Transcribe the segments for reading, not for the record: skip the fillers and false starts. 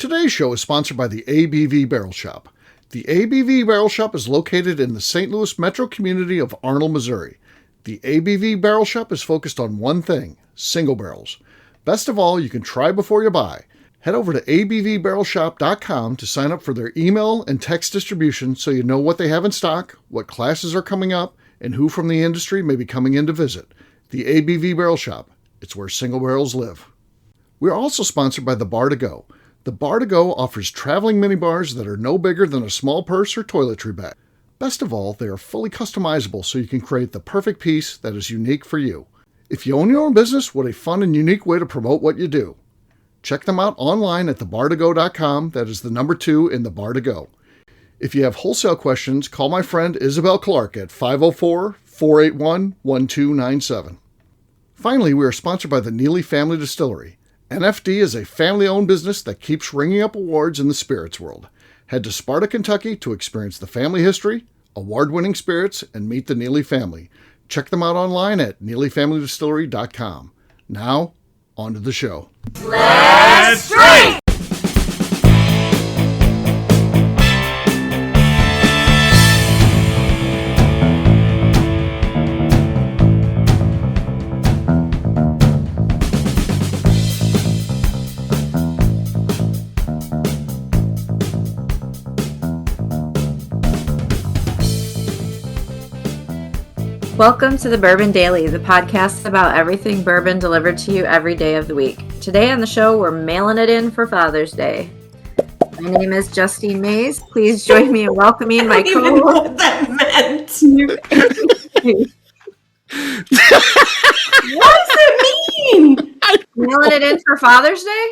Today's show is sponsored by the ABV Barrel Shop. The ABV Barrel Shop is located in the St. Louis metro community of Arnold, Missouri. The ABV Barrel Shop is focused on one thing, single barrels. Best of all, you can try before you buy. Head over to abvbarrelshop.com to sign up for their email and text distribution so you know what they have in stock, what classes are coming up, and who from the industry may be coming in to visit. The ABV Barrel Shop. It's where single barrels live. We're also sponsored by the Bar to Go. The Bar to Go offers traveling minibars that are no bigger than a small purse or toiletry bag. Best of all, they are fully customizable so you can create the perfect piece that is unique for you. If you own your own business, what a fun and unique way to promote what you do. Check them out online at thebartogo.com. That is the number 2 in the Bar to Go. If you have wholesale questions, call my friend Isabel Clark at 504-481-1297. Finally, we are sponsored by the Neely Family Distillery. NFD is a family-owned business that keeps ringing up awards in the spirits world. Head to Sparta, Kentucky to experience the family history, award-winning spirits, and meet the Neely family. Check them out online at neelyfamilydistillery.com. Now, on to the show. Let's drink! Welcome to the Bourbon Daily, the podcast about everything bourbon delivered to you every day of the week. Today on the show, we're mailing it in for Father's Day. My name is Justine Mays. Please join me in welcoming my co-host. I don't even know what that meant. What does it mean? Mailing it in for Father's Day?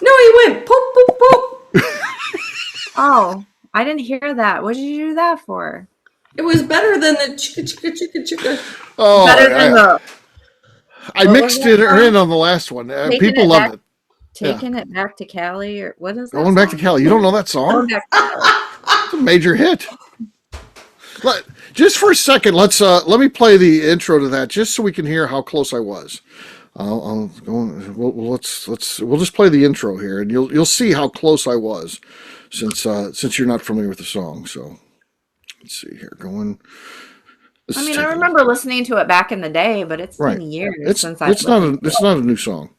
No, he went poop, poop, poop. Oh, I didn't hear that. What did you do that for? It was better than the chicka, chicka, chicka, chicka. Oh, better than I mixed it in on the last one. People love it. Taking it back to Cali, or what is that? Going back to Cali. You don't know that song? It's a major hit. Just for a second, let me play the intro to that, just so we can hear how close I was. We'll just play the intro here, and you'll see how close I was, since you're not familiar with the song. So. Let's see here. I remember listening to it back in the day, but it's been years since I've listened. It's not a new song.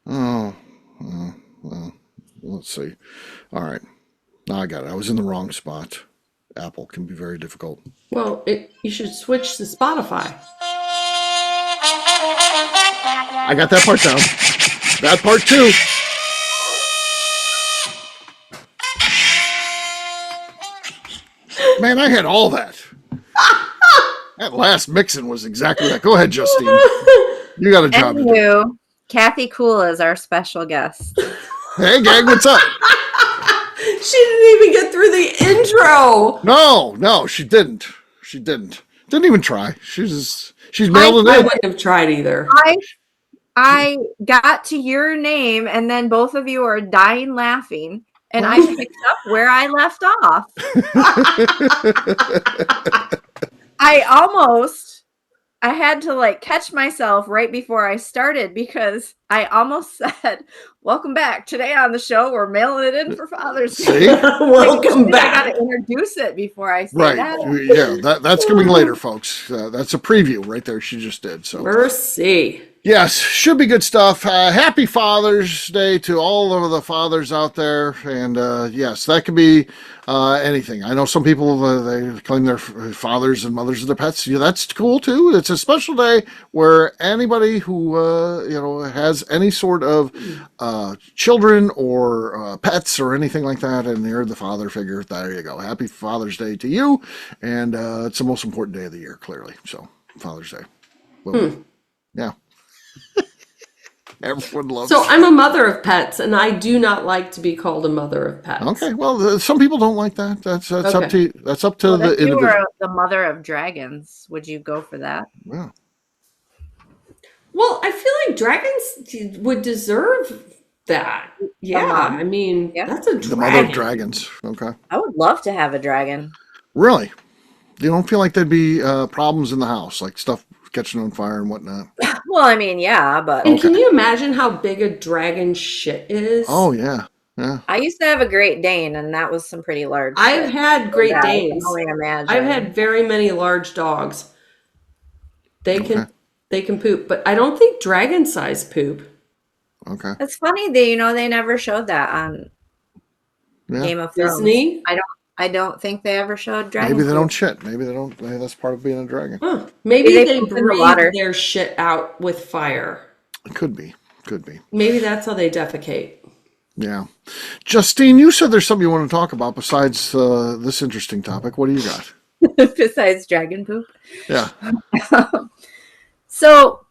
Oh, well, let's see. All right. Now I got it. I was in the wrong spot. Apple can be very difficult. Well, you should switch to Spotify. I got that part down. That part too. Man, I had all that. That last mixing was exactly that. Go ahead, Justine. You got a job to do. Kathy Cool is our special guest. Hey, gang, what's up? She didn't even get through the intro. No, she didn't. She didn't. Didn't even try. She's mailed it in. I wouldn't have tried either. I got to your name, and then both of you are dying laughing. And I picked up where I left off. I had to catch myself right before I started because I almost said, "Welcome back. Today on the show, we're mailing it in for Father's Day." Welcome back. I got to introduce it before I say that. Yeah, that's coming later, folks. That's a preview right there. She just did. So mercy. Yes, should be good stuff. Happy Father's Day to all of the fathers out there. And yes, that could be anything. I know some people, they claim they're fathers and mothers of their pets. Yeah, that's cool too. It's a special day where anybody who, has any sort of children or pets or anything like that, and they're the father figure, there you go. Happy Father's Day to you. And it's the most important day of the year, clearly. So, Father's Day. Well, yeah. Everyone loves it. So I'm a mother of pets, and I do not like to be called a mother of pets. Okay, well, some people don't like that. That's okay. Up to that's up to the individual. If you were the mother of dragons, would you go for that? Yeah. Well, I feel like dragons would deserve that. Yeah, I mean, that's a dragon. The mother of dragons. Okay. I would love to have a dragon. Really? You don't feel like there'd be problems in the house, like stuff catching on fire and whatnot. Well, I mean, yeah, but And can you imagine how big a dragon shit is? Oh yeah, yeah. I used to have a Great Dane, and that was some pretty large I've shit. had Great Yeah, I can Danes. only imagine. I've had very many large dogs. They can poop, but I don't think dragon size poop. Okay. It's funny they never showed that on Game of Thrones. Disney? I don't think they ever showed dragon. Maybe they poop. don't shit. Maybe they don't. Maybe that's part of being a dragon. Huh. Maybe they poop in the breathe water. their shit out with fire. It could be. Could be. Maybe that's how they defecate. Yeah. Justine, you said there's something you want to talk about besides this interesting topic. What do you got? Besides dragon poop. Yeah. So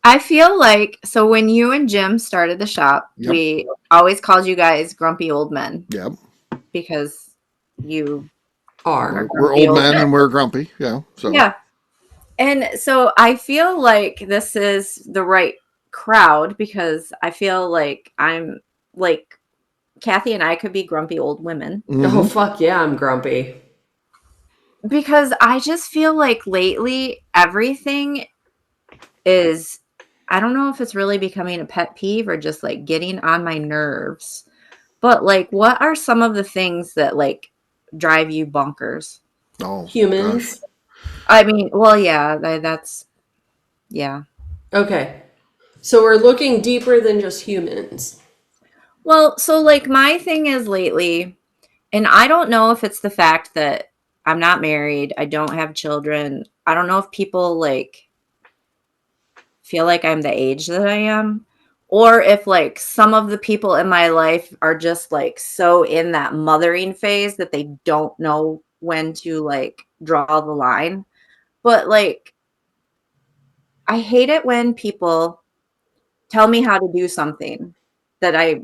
I feel like when you and Jim started the shop, Yep. we always called you guys grumpy old men Yep. because you Are. We're old men and we're grumpy. Yeah. So. yeah. And so I feel like this is the right crowd because I feel like I'm like Kathy and I could be grumpy old women. Mhm. Oh, fuck yeah, I'm grumpy. Because I just feel like lately everything is, I don't know if it's really becoming a pet peeve or just like getting on my nerves. But like, what are some of the things that like drive you bonkers? Oh, Humans. gosh. I mean, well, yeah, that's, yeah. Okay. So we're looking deeper than just humans. Well, so like my thing is lately, and I don't know if it's the fact that I'm not married, I don't have children. I don't know if people like feel like I'm the age that I am, or if like some of the people in my life are just like so in that mothering phase that they don't know when to like draw the line. But like, I hate it when people tell me how to do something that I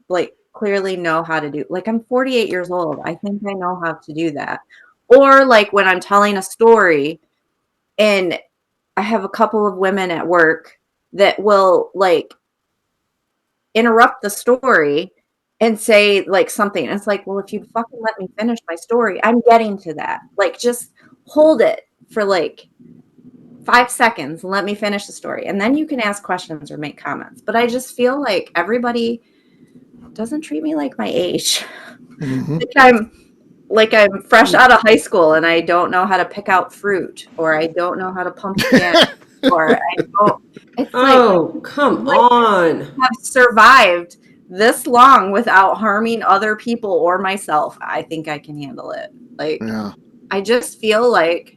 like clearly know how to do. Like, I'm 48 years old. I think I know how to do that. Or like when I'm telling a story and I have a couple of women at work that will like interrupt the story and say like something. It's like, well, if you fucking let me finish my story, I'm getting to that. Like, just hold it for like 5 seconds and let me finish the story. And then you can ask questions or make comments. But I just feel like everybody doesn't treat me like my age. Mhm. Like I'm fresh out of high school and I don't know how to pick out fruit, or I don't know how to pump gas, or I don't. It's Oh, come on. have survived this long without harming other people or myself. I think I can handle it. Like, Yeah. I just feel like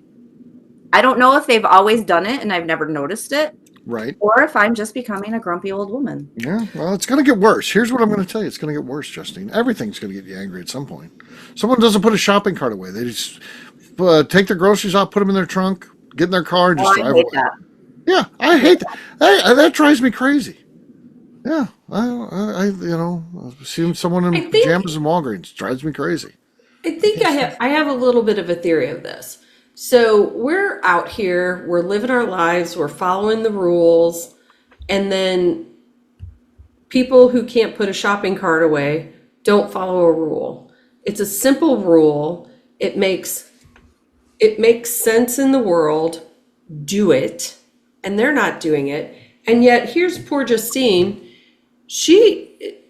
I don't know if they've always done it and I've never noticed it, Right. or if I'm just becoming a grumpy old woman. Yeah. Well, it's going to get worse. Here's what I'm going to tell you. It's going to get worse, Justine. Everything's going to get you angry at some point. Someone doesn't put a shopping cart away. They just take their groceries out, put them in their trunk, get in their car, and just I drive hate away. that. Yeah, I hate that. That drives me crazy. Yeah, I seeing someone in I think- pajamas in Walgreens drives me crazy. I think I have a little bit of a theory of this. So we're out here, we're living our lives, we're following the rules, and then people who can't put a shopping cart away don't follow a rule. It's a simple rule. It makes sense in the world. Do it. And they're not doing it. And yet here's poor Justine.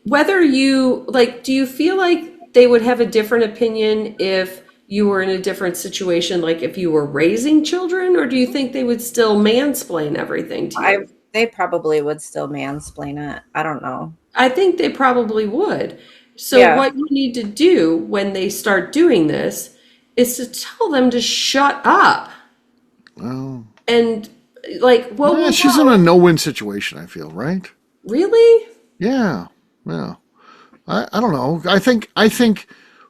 Whether you like, do you feel like they would have a different opinion if you were in a different situation, like if you were raising children, or do you think they would still mansplain everything to you? They probably would still mansplain it. I don't know. I think they probably would. So Yeah. what you need to do when they start doing this is to tell them to shut up. Oh, And like, yeah, she's in a no-win situation. I feel, right? really? Yeah. I don't know. I think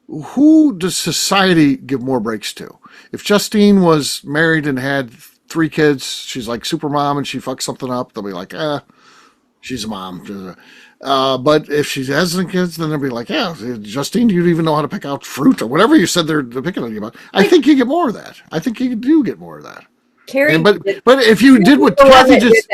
who does society give more breaks to? If Justine was married and had 3 kids, she's like super mom and she fucks something up, they'll be like, she's a mom. But if she hasn't kids, then they'll be like, yeah, Justine, do you even know how to pick out fruit or whatever you said they're picking on you about? I think you get more of that. I think you do get more of that. Carrie, But if you did what Kathy just,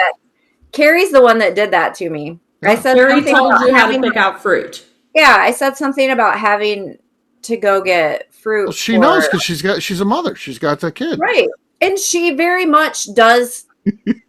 Carrie's the one that did that to me. Yeah. I said Carrie something told about you how to having, pick out fruit. yeah, I said something about having to go get fruit. well, she knows because she's a mother. She's got a kid. Right. And she very much does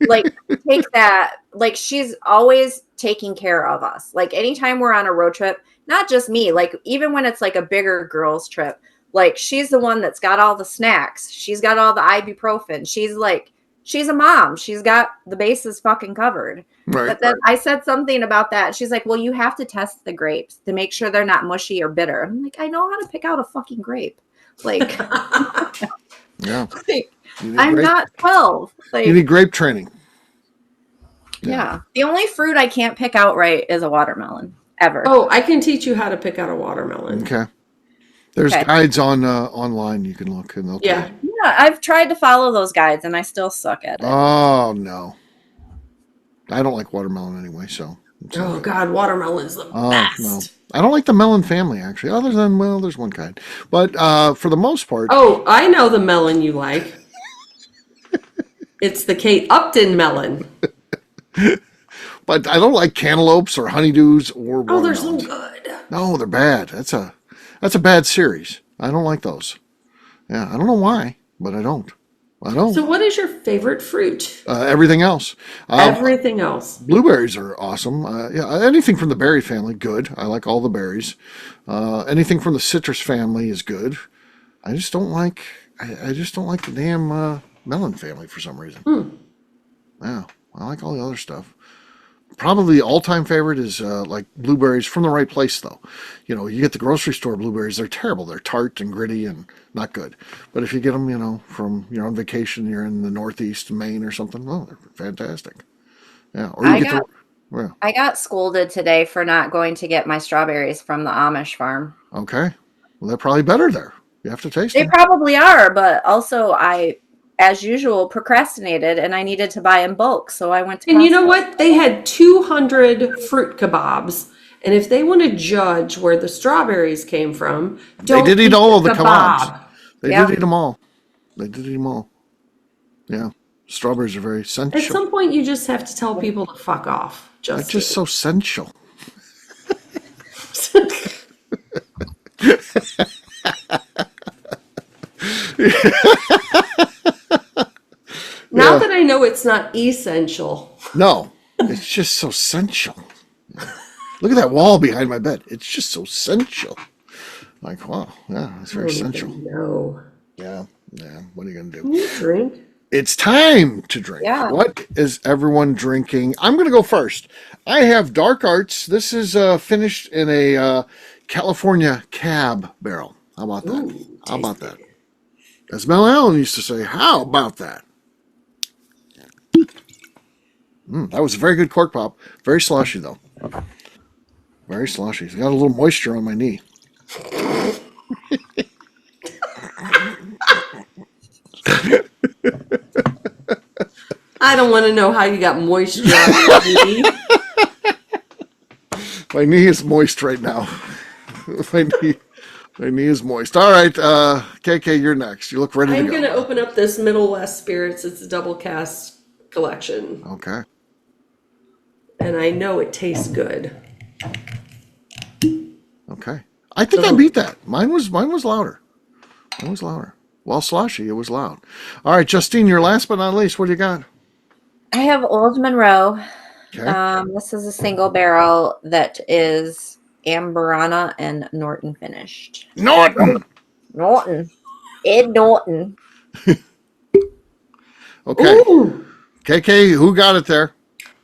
like take that. Like she's always taking care of us. Like anytime we're on a road trip, not just me, like even when it's like a bigger girls trip, like she's the one that's got all the snacks. She's got all the ibuprofen. She's a mom. She's got the bases fucking covered. Right. But then I said something about that. She's like, well, you have to test the grapes to make sure they're not mushy or bitter. I'm like, I know how to pick out a fucking grape. Like, Yeah. like I'm not 12. Like, You need grape training. yeah. The only fruit I can't pick out right is a watermelon, ever. Oh, I can teach you how to pick out a watermelon. Okay. There's guides on online you can look and they'll tell Yeah. you. Yeah, I've tried to follow those guides and I still suck at it. Oh no. I don't like watermelon anyway, so. Oh God, watermelon's the best. No. I don't like the melon family actually, other than, well, there's one kind. But for the most part. Oh, I know the melon you like. It's the Kate Upton melon. But I don't like cantaloupes or honeydews or Oh, they're so watermelons. good. No, they're bad. That's a bad series. I don't like those. Yeah, I don't know why, but I don't. So what is your favorite fruit? Everything else. Everything else. Blueberries are awesome. Yeah, anything from the berry family, good. I like all the berries. Anything from the citrus family is good. I just don't like. I just don't like the damn melon family for some reason. Yeah, I like all the other stuff. Probably all-time favorite is like blueberries from the right place, though. You know, you get the grocery store blueberries; they're terrible. They're tart and gritty and not good. But if you get them, you know, from you're on vacation, you're in the Northeast, Maine or something, well, they're fantastic. Yeah, or I got scolded today for not going to get my strawberries from the Amish farm. Okay, well, they're probably better there. You have to taste They them. probably are, but also I, as usual, procrastinated and I needed to buy in bulk, so I went to And you know Costco. what? They had 200 fruit kebabs. And if they want to judge where the strawberries came from, don't They did eat all of the kebab. kebabs. They Yeah. did eat them all. They did eat them all. Yeah, strawberries are very At sensual. some point, you just have to tell people to fuck off. They're just so sensual. Now that I know it's not essential. No, it's just so sensual. Look at that wall behind my bed. It's just so sensual. Like, wow, yeah, it's very sensual. No. Yeah. What are you gonna do? Can you drink? It's time to drink. Yeah. What is everyone drinking? I'm going to go first. I have Dark Arts. This is finished in a California cab barrel. How about that? Ooh, How about that? As Mel Allen used to say, how about that? That was a very good cork pop. Very sloshy, though. Very sloshy. It's got a little moisture on my knee. I don't want to know how you got moisture on your knee. My knee is moist right now. my knee is moist. All right, KK, you're next. You look ready I'm to going go. to open up this Middle West Spirits. It's a double cast collection. Okay. And I know it tastes good. Okay. I think I beat that. Mine was louder. Mine was louder. While sloshy, it was loud. All right, Justine, your last but not least, what do you got? I have Old Monroe. Okay. This is a single barrel that is Amberana and Norton finished. Norton. Ed Norton. Okay. Ooh, KK, who got it there?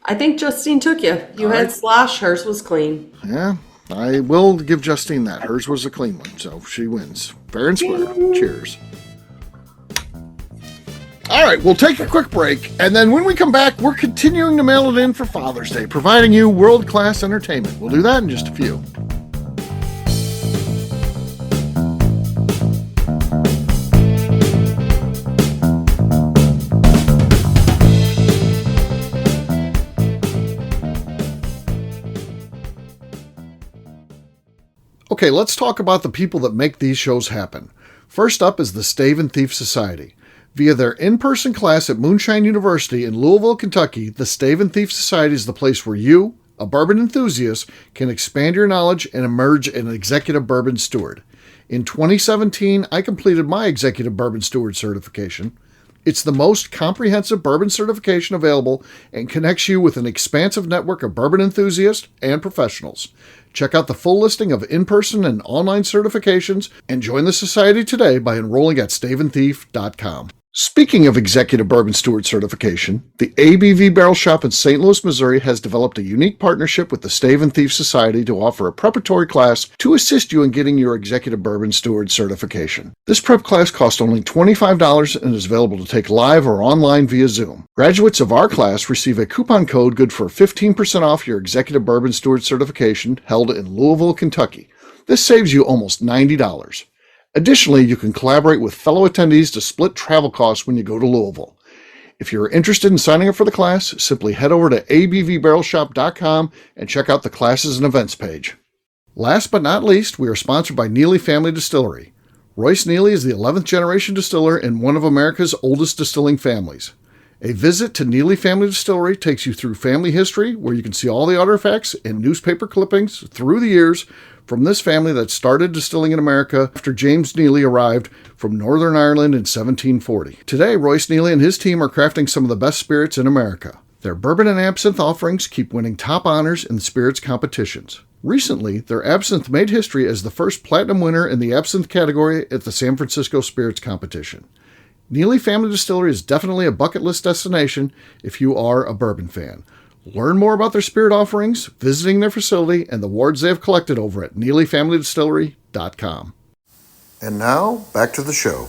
I think Justine took you. You All had right. slosh. Hers was clean. Yeah, I will give Justine that. Hers was a clean one, so she wins. Fair and square. Cheers. All right, we'll take a quick break, and then when we come back, we're continuing to mail it in for Father's Day, providing you world-class entertainment. We'll do that in just a few. Okay, let's talk about the people that make these shows happen. First up is the Stave and Thief Society. Via their in-person class at Moonshine University in Louisville, Kentucky, the Stave and Thief Society is the place where you, a bourbon enthusiast, can expand your knowledge and emerge an executive bourbon steward. In 2017, I completed my executive bourbon steward certification. It's the most comprehensive bourbon certification available and connects you with an expansive network of bourbon enthusiasts and professionals. Check out the full listing of in-person and online certifications and join the society today by enrolling at staveandthief.com. Speaking of Executive Bourbon Steward certification, the ABV Barrel Shop in St. Louis, Missouri has developed a unique partnership with the Stave and Thief Society to offer a preparatory class to assist you in getting your Executive Bourbon Steward certification. This prep class costs only $25 and is available to take live or online via Zoom. Graduates of our class receive a coupon code good for 15% off your Executive Bourbon Steward certification held in Louisville, Kentucky. This saves you almost $90. Additionally, you can collaborate with fellow attendees to split travel costs when you go to Louisville. If you're interested in signing up for the class, simply head over to abvbarrelshop.com and check out the classes and events page. Last but not least, we are sponsored by Neely Family Distillery. Royce Neely is the 11th generation distiller in one of America's oldest distilling families. A visit to Neely Family Distillery takes you through family history, where you can see all the artifacts and newspaper clippings through the years from this family that started distilling in America after James Neely arrived from Northern Ireland in 1740. Today, Royce Neely and his team are crafting some of the best spirits in America. Their bourbon and absinthe offerings keep winning top honors in the spirits competitions. Recently, their absinthe made history as the first platinum winner in the absinthe category at the San Francisco Spirits Competition. Neely Family Distillery is definitely a bucket list destination if you are a bourbon fan. Learn more about their spirit offerings, visiting their facility, and the awards they have collected over at NeelyFamilyDistillery.com. And now, back to the show.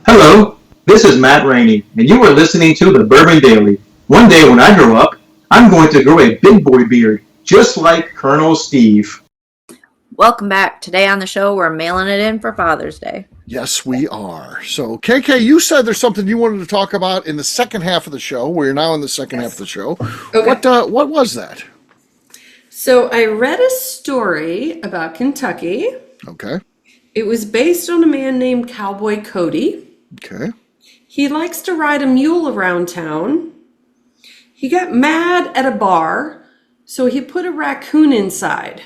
Hello, this is Matt Rainey, and you are listening to the Bourbon Daily. One day when I grow up, I'm going to grow a big boy beard, just like Colonel Steve. Welcome back. Today on the show, we're mailing it in for Father's Day. Yes, we are. So, KK, you said there's something you wanted to talk about in the second half of the show. We're now in the second half of the show. Okay. What was that? So I read a story about Kentucky. Okay. It was based on a man named Cowboy Cody. Okay. He likes to ride a mule around town. He got mad at a bar, so he put a raccoon inside.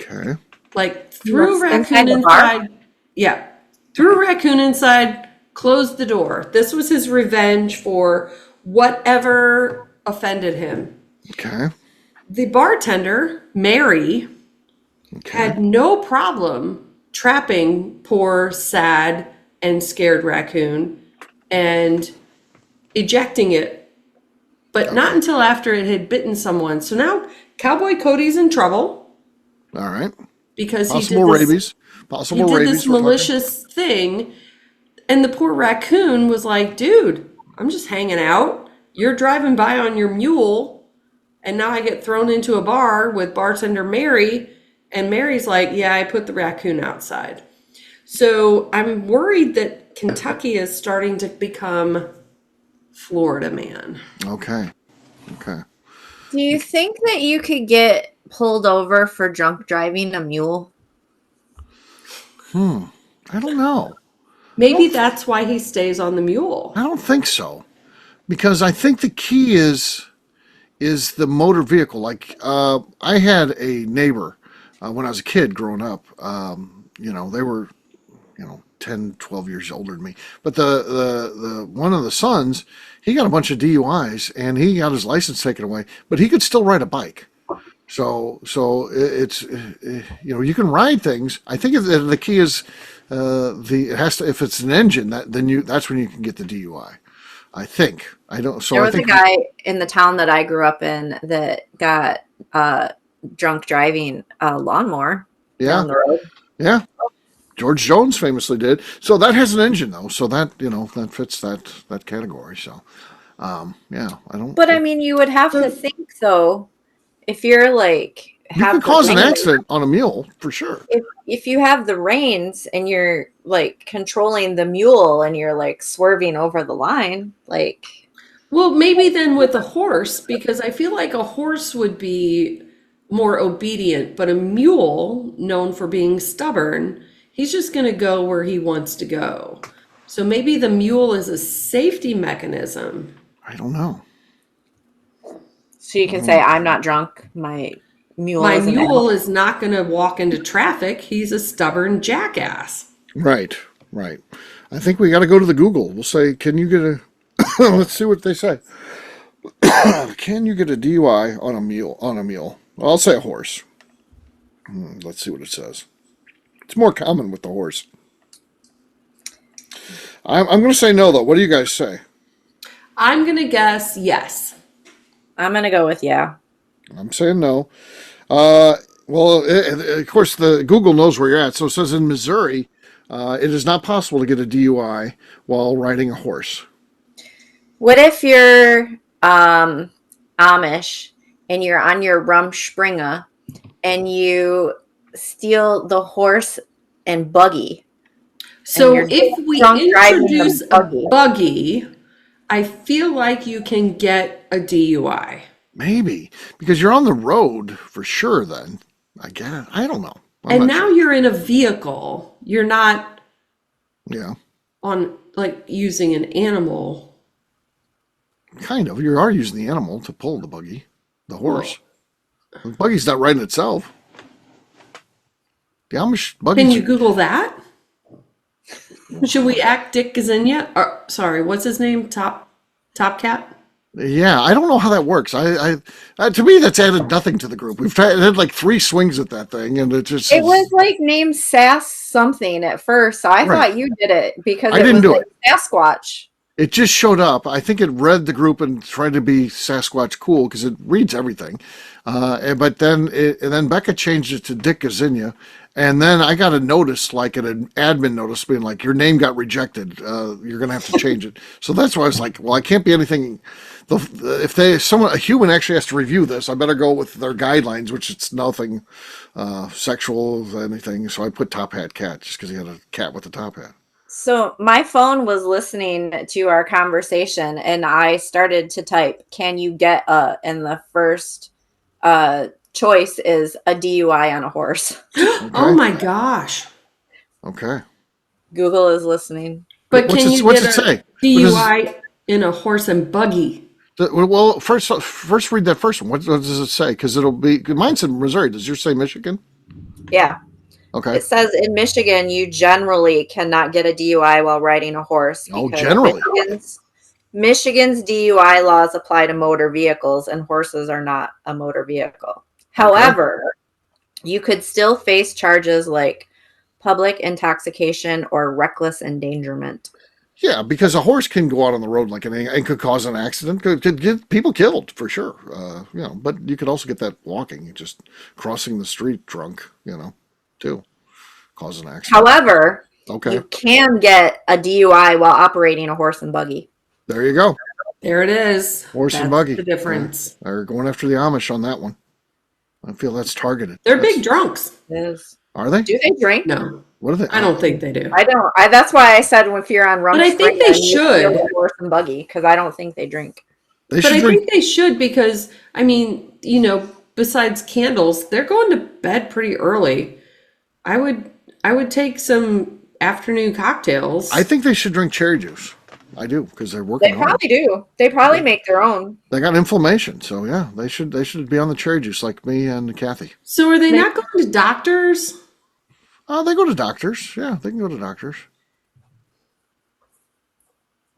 Okay. Like threw a raccoon inside. Yeah. Threw a raccoon inside, closed the door. This was his revenge for whatever offended him. Okay. The bartender, Mary, had no problem trapping poor, sad, and scared raccoon and ejecting it, but not until after it had bitten someone. So now Cowboy Cody's in trouble. All right. Because possible rabies. He did this malicious thing, and the poor raccoon was like, dude, I'm just hanging out. You're driving by on your mule, and now I get thrown into a bar with bartender Mary, and Mary's like, yeah, I put the raccoon outside. So I'm worried that Kentucky is starting to become Florida man. Okay. Okay. Do you think that you could get pulled over for drunk driving a mule? I don't know. Maybe that's why he stays on the mule. I don't think so. Because I think the key is the motor vehicle. Like, I had a neighbor when I was a kid growing up. They were 10, 12 years older than me. But the one of the sons, he got a bunch of DUIs and he got his license taken away, but he could still ride a bike. So it's you can ride things. I think the key is it has to, if it's an engine, that's when you can get the DUI. I think. I don't. So there was a guy in the town that I grew up in that got drunk driving a lawnmower down the road. Yeah. George Jones famously did. So that has an engine though. So that, that fits that category. So, I don't. But I mean, you would have to think though, if you're like, you can cause an accident on a mule for sure. If you have the reins and you're like controlling the mule and you're like swerving over the line, like. Well, maybe then with a horse, because I feel like a horse would be more obedient, but a mule, known for being stubborn, He's just going to go where he wants to go. So maybe the mule is a safety mechanism. I don't know. So you can say, I'm not drunk. My mule My isn't mule is not going to walk into traffic. He's a stubborn jackass. Right. I think we got to go to the Google. We'll say, can you get a, let's see what they say. Can you get a DUI on a mule? I'll say a horse. Let's see what it says. It's more common with the horse. I'm going to say no, though. What do you guys say? I'm going to guess yes. I'm going to go with yeah. I'm saying no. Well, of course, the Google knows where you're at. So it says in Missouri, it is not possible to get a DUI while riding a horse. What if you're Amish and you're on your Rumspringa and you steal the horse and buggy? So if we introduce a buggy, I feel like you can get a DUI. Maybe, because you're on the road for sure then. I get it. I don't know. And now you're in a vehicle. You're not on like using an animal. Kind of. You are using the animal to pull the buggy, the horse. The buggy's not riding itself. The Amish buggy. Can you Google that? Should we act Dick Gazinia? Or, sorry, what's his name? Top Cat? Yeah, I don't know how that works. I to me, that's added nothing to the group. We've had like 3 swings at that thing, and it was like named Sass something at first. So I thought you did it because I didn't do it. Sasquatch. It just showed up. I think it read the group and tried to be Sasquatch cool because it reads everything. But then Becca changed it to Dick Gazinia. And then I got a notice, like an admin notice being like, your name got rejected. You're going to have to change it. So that's why I was like, well, I can't be anything. If a human actually has to review this, I better go with their guidelines, which it's nothing sexual, anything. So I put Top Hat Cat just because he had a cat with a top hat. So my phone was listening to our conversation and I started to type, can you get and the first choice is a DUI on a horse. Okay. Oh my gosh. Okay. Google is listening. But what's it say? DUI in a horse and buggy? Well, first read that first one. What does it say? Because it'll be, mine's in Missouri. Does yours say Michigan? Yeah. Okay. It says in Michigan, you generally cannot get a DUI while riding a horse. Oh, generally. Michigan's DUI laws apply to motor vehicles, and horses are not a motor vehicle. However, you could still face charges like public intoxication or reckless endangerment. Yeah, because a horse can go out on the road and could cause an accident, could get people killed for sure. But you could also get that walking, just crossing the street drunk, too, cause an accident. However, you can get a DUI while operating a horse and buggy. There you go. There it is. Horse and buggy. The difference. Yeah. They're going after the Amish on that one. I feel that's targeted. They're big drunks. Yes. Are they? Do they drink? No. What are they? I don't think they do. I don't. That's why I said if you're on rum. But I think they should. Horse and buggy, because I don't think they drink. I think they should because, besides candles, they're going to bed pretty early. I would take some afternoon cocktails. I think they should drink cherry juice. I do, because they're working. They probably do. They probably make their own. They got inflammation, so yeah, they should be on the cherry juice like me and Kathy. So are they not going to doctors? They go to doctors. Yeah, they can go to doctors.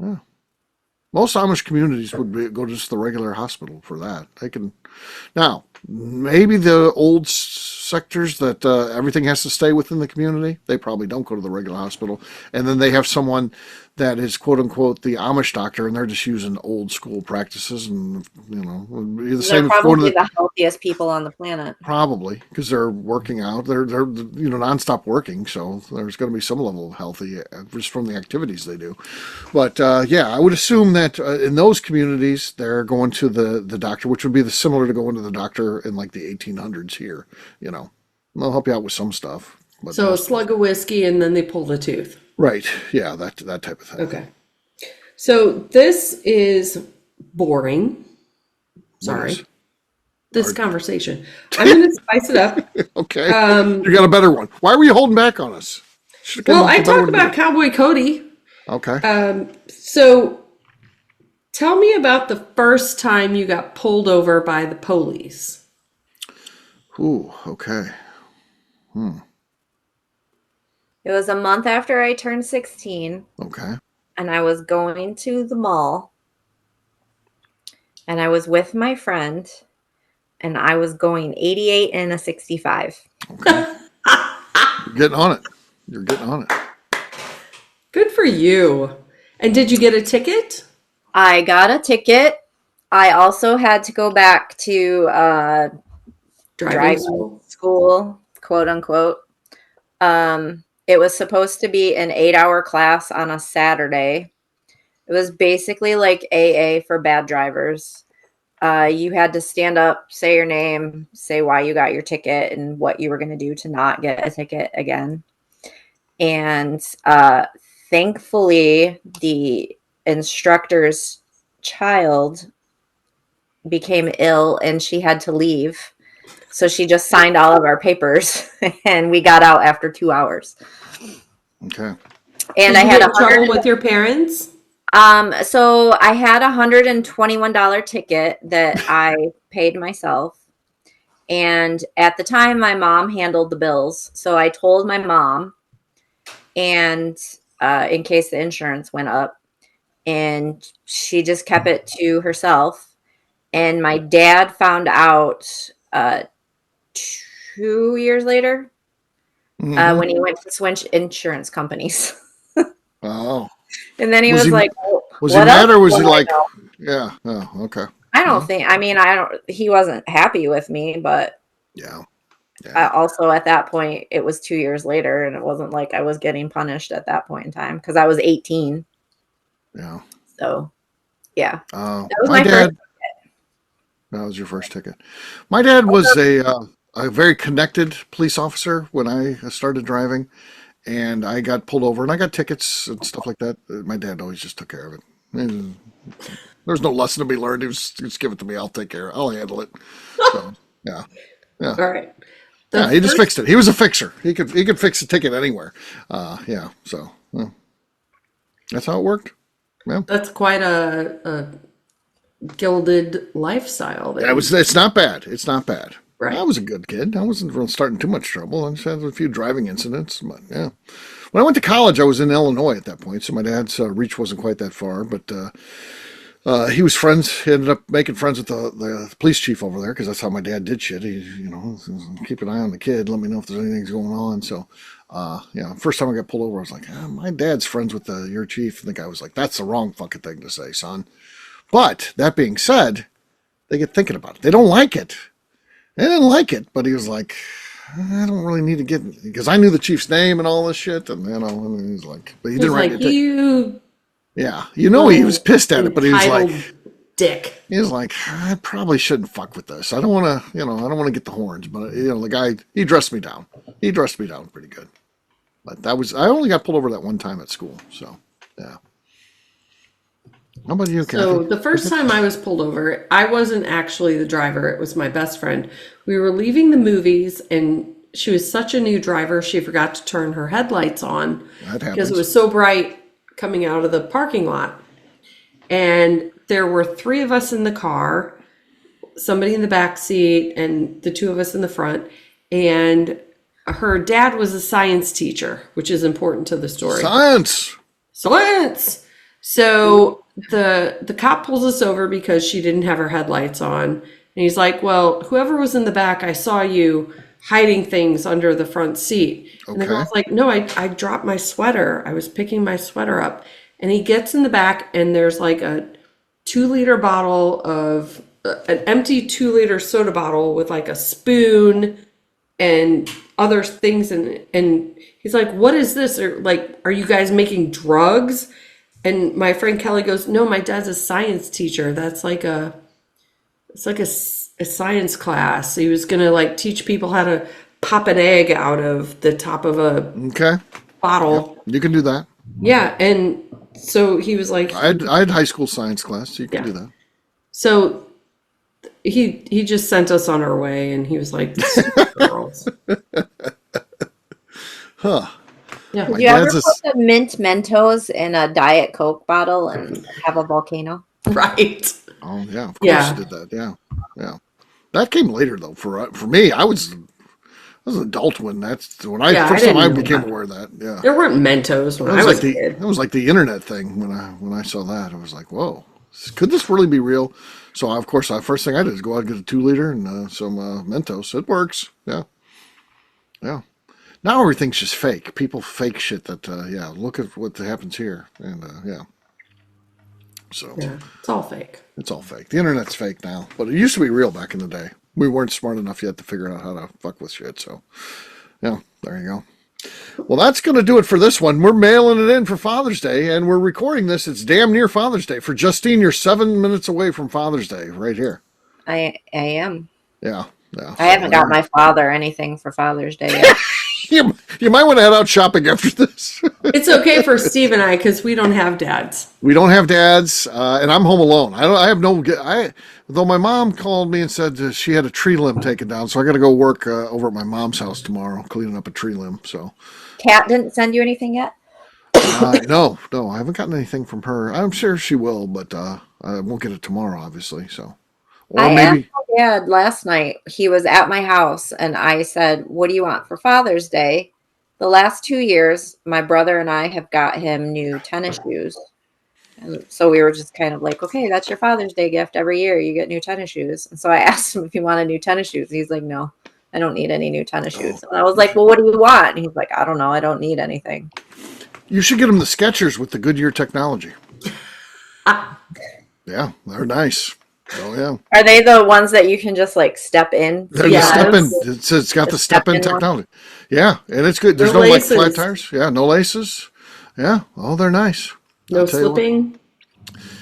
Yeah. Most Amish communities would go to just the regular hospital for that. They can. Now, maybe the old sectors that everything has to stay within the community, they probably don't go to the regular hospital. And then they have someone that is, quote unquote, the Amish doctor, and they're just using old school practices. And, the same. They're probably the healthiest people on the planet. Probably, because they're working out. They're nonstop working. So there's going to be some level of healthy just from the activities they do. But, I would assume that in those communities, they're going to the doctor, which would be similar to going to the doctor in like the 1800s here. They'll help you out with some stuff. But so a slug of whiskey and then they pull the tooth. Right. Yeah, that type of thing. Okay. So this is boring. Sorry. This conversation. I'm going to spice it up. Okay. You got a better one. Why were you holding back on us? Should have Well, come I to better talked about Cowboy Cody. Okay. So tell me about the first time you got pulled over by the police. Ooh, okay. It was a month after I turned 16, Okay. and I was going to the mall, and I was with my friend, and I was going 88 in a 65. Okay. You're getting on it. You're getting on it. Good for you. And did you get a ticket? I got a ticket. I also had to go back to driving school, quote unquote. It was supposed to be an 8-hour class on a Saturday. It was basically like AA for bad drivers. You had to stand up, say your name, say why you got your ticket, and what you were going to do to not get a ticket again. And thankfully, the instructor's child became ill and she had to leave. So she just signed all of our papers and we got out after 2 hours. Okay. And Did I you had get in trouble with your parents? so I had $121 ticket that I paid myself. And at the time my mom handled the bills. So I told my mom, and in case the insurance went up, and she just kept it to herself. And my dad found out 2 years later when he went to switch insurance companies. Oh. And then he Was was he- like, Was what he mad else or was do he I like, know? yeah. Oh, okay. I don't think, I mean, he wasn't happy with me, but Yeah. Yeah. also at that point, it was 2 years later, and it wasn't like I was getting punished at that point in time because I was 18. Yeah. So, yeah, Uh, that was my my dad, first. that was your first ticket. My dad was a very connected police officer when I started driving, and I got pulled over and I got tickets and stuff like that. My dad always just took care of it. And there's no lesson to be learned. He was just give it to me. I'll take care. I'll handle it. So, yeah. Yeah. All right. Yeah, he just fixed it. He was a fixer. He could fix a ticket anywhere. Yeah. So that's how it worked. Yeah. That's quite a gilded lifestyle there. It's not bad. It's not bad. Right. I was a good kid. I wasn't really starting too much trouble. I just had a few driving incidents, but yeah. When I went to college, I was in Illinois at that point, so my dad's reach wasn't quite that far. But he was friends. He ended up making friends with the police chief over there because that's how my dad did shit. He, keep an eye on the kid. Let me know if there's anything going on. So, first time I got pulled over, I was like, my dad's friends with your chief. And the guy was like, that's the wrong fucking thing to say, son. But that being said, they get thinking about it. They don't like it. They didn't like it, but he was like, I don't really need to get, because I knew the chief's name and all this shit, and and he's like, but he didn't write it. You. Yeah, he was pissed at it, but he was like, dick. He was like, I probably shouldn't fuck with this. I don't want to, I don't want to get the horns, but the guy, he dressed me down. He dressed me down pretty good. But I only got pulled over that one time at school, so yeah. How about you, Kathy? So the first time I was pulled over, I wasn't actually the driver. It was my best friend. We were leaving the movies, and she was such a new driver, she forgot to turn her headlights on because it was so bright coming out of the parking lot. And there were 3 of us in the car, somebody in the back seat, and the 2 of us in the front. And her dad was a science teacher, which is important to the story. Science. So the cop pulls us over because she didn't have her headlights on. And he's like, well, whoever was in the back, I saw you hiding things under the front seat. And the girl's like, no, I dropped my sweater. I was picking my sweater up. And he gets in the back, and there's like a 2-liter bottle of an empty 2-liter soda bottle with like a spoon and other things. And he's like, what is this? Or like, are you guys making drugs? And my friend Kelly goes, no, my dad's a science teacher. It's like a science class. He was going to like teach people how to pop an egg out of the top of a bottle. Yep. You can do that. Yeah. And so he was like, I had high school science class, so you can do that. So he just sent us on our way, and he was like, girls. Huh. Yeah. Did My you ever dad's a, put the mint Mentos in a Diet Coke bottle and have a volcano? Right. oh yeah, of course Yeah. he did that. Yeah, yeah. That came later though. For me, I was an adult when I Yeah, I first time didn't I know became that. aware of that. Yeah, There weren't Mentos when that I was was like a the kid. that was like the internet thing when I saw that. I was like, whoa, could this really be real? So of course, the first thing I did is go out and get a 2 liter and some Mentos. It works. Yeah, yeah. Now everything's just fake. People fake shit that yeah. Look at what happens here, and yeah. So Yeah, it's all fake. it's all fake. The internet's fake now, but it used to be real back in the day. We weren't smart enough yet to figure out how to fuck with shit. So yeah, there you go. Well, that's going to do it for this one. We're mailing it in for Father's Day, and we're recording this. It's damn near Father's Day. For Justine, you're 7 minutes away from Father's Day, right here. I am. Yeah, yeah. I haven't got my father anything for Father's Day yet. You might want to head out shopping after this. It's okay for Steve and I because we don't have dads. We don't have dads, and I'm home alone. I have no. Though my mom called me and said she had a tree limb taken down, so I got to go work over at my mom's house tomorrow, cleaning up a tree limb. So, Kat didn't send you anything yet? no, I haven't gotten anything from her. I'm sure she will, but I won't get it tomorrow, obviously. So, or I maybe asked my dad last night. He was at my house, and I said, "What do you want for Father's Day?" The last 2 years, my brother and I have got him new tennis shoes. And so we were just kind of like, okay, that's your Father's Day gift. Every year you get new tennis shoes. And so I asked him if he wanted new tennis shoes. He's like, no, I don't need any new tennis shoes. And I was like, well, what do you want? And he's like, I don't know. I don't need anything. you should get him the Skechers with the Goodyear technology. Yeah, they're nice. Oh yeah, Are they the ones that you can just like step in? they're Yeah, the step in. it's- It's got the step in step-in one. technology. Yeah, and it's good. There's No no like flat laces. tires. Yeah, no laces. Yeah, oh, they're nice. No I'll tell you what. slipping.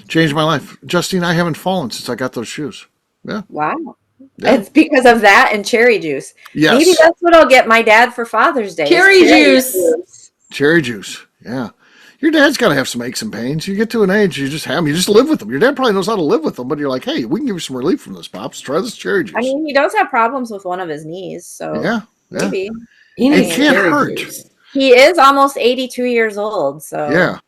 Changed my life. Justine, I haven't fallen since I got those shoes. Yeah. Wow. Yeah. It's because of that and cherry juice. Yes. Maybe that's what I'll get my dad for Father's Day. is Cherry juice. Cherry juice. Yeah. Your dad's got to have some aches and pains. You get to an age, you just have them. You just live with them. Your dad probably knows how to live with them, but you're like, hey, we can give you some relief from this, Pops. Try this cherry juice. I mean, he does have problems with one of his knees, so yeah. Yeah. maybe. He It needs can't cherry hurt. juice. He is almost 82 years old, so Yeah.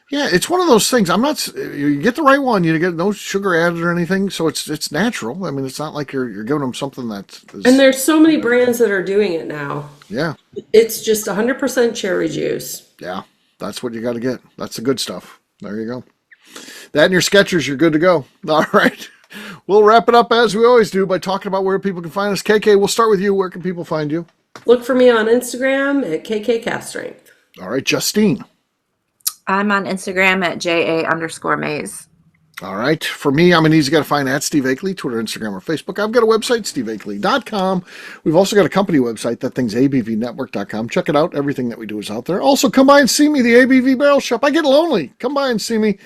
Yeah, it's one of those things. I'm not. You get the right one. You get no sugar added or anything, so it's natural. I mean, it's not like you're giving them something that is. And there's so many brands that are doing it now. Yeah, It's just 100% cherry juice. yeah, that's what you got to get. That's the good stuff. There you go. That and your Skechers, you're good to go. All right, we'll wrap it up as we always do by talking about where people can find us. KK, we'll start with you. Where can people find you? Look for me on Instagram at KK All right, Justine. I'm on Instagram at JA_Mays. All right. For me, I'm an easy guy to find at Steve Akeley, Twitter, Instagram, or Facebook. I've got a website, steveakeley.com. We've also got a company website. That thing's abvnetwork.com. Check it out. Everything that we do is out there. Also, come by and see me, the ABV Barrel Shop. I get lonely. Come by and see me.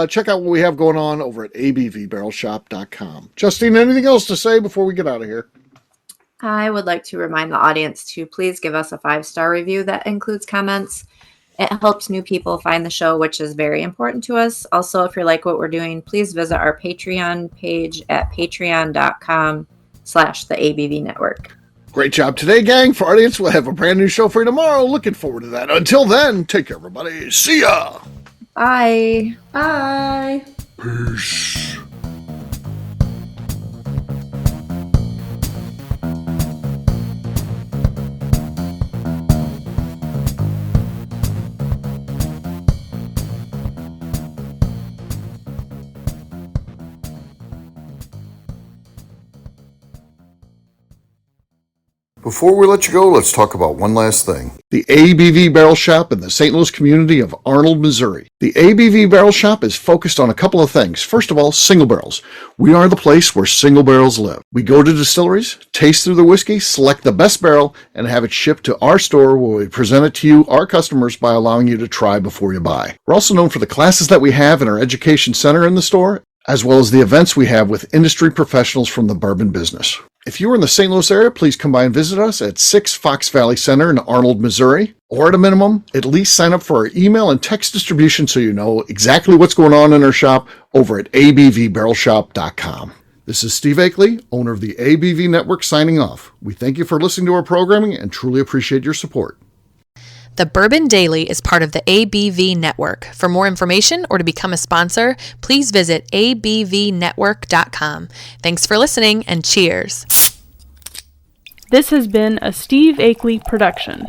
Check out what we have going on over at abvbarrelshop.com. Justine, anything else to say before we get out of here? I would like to remind the audience to please give us a 5-star review that includes comments. It helps new people find the show, which is very important to us. Also, if you like what we're doing, please visit our Patreon page at patreon.com/the ABV Network. Great job today, gang. For our audience, we'll have a brand new show for you tomorrow. Looking forward to that. Until then, take care, everybody. See ya. Bye. Bye. Peace. Before we let you go, let's talk about one last thing. The ABV Barrel Shop in the St. Louis community of Arnold, Missouri. The ABV Barrel Shop is focused on a couple of things. First of all, single barrels. We are the place where single barrels live. We go to distilleries, taste through the whiskey, select the best barrel, and have it shipped to our store where we present it to you, our customers, by allowing you to try before you buy. We're also known for the classes that we have in our education center in the store, as well as the events we have with industry professionals from the bourbon business. If you are in the St. Louis area, please come by and visit us at 6 Fox Valley Center in Arnold, Missouri. Or at a minimum, at least sign up for our email and text distribution so you know exactly what's going on in our shop over at abvbarrelshop.com. This is Steve Akeley, owner of the ABV Network, signing off. We thank you for listening to our programming and truly appreciate your support. The Bourbon Daily is part of the ABV Network. For more information or to become a sponsor, please visit abvnetwork.com. Thanks for listening and cheers. This has been a Steve Akeley production.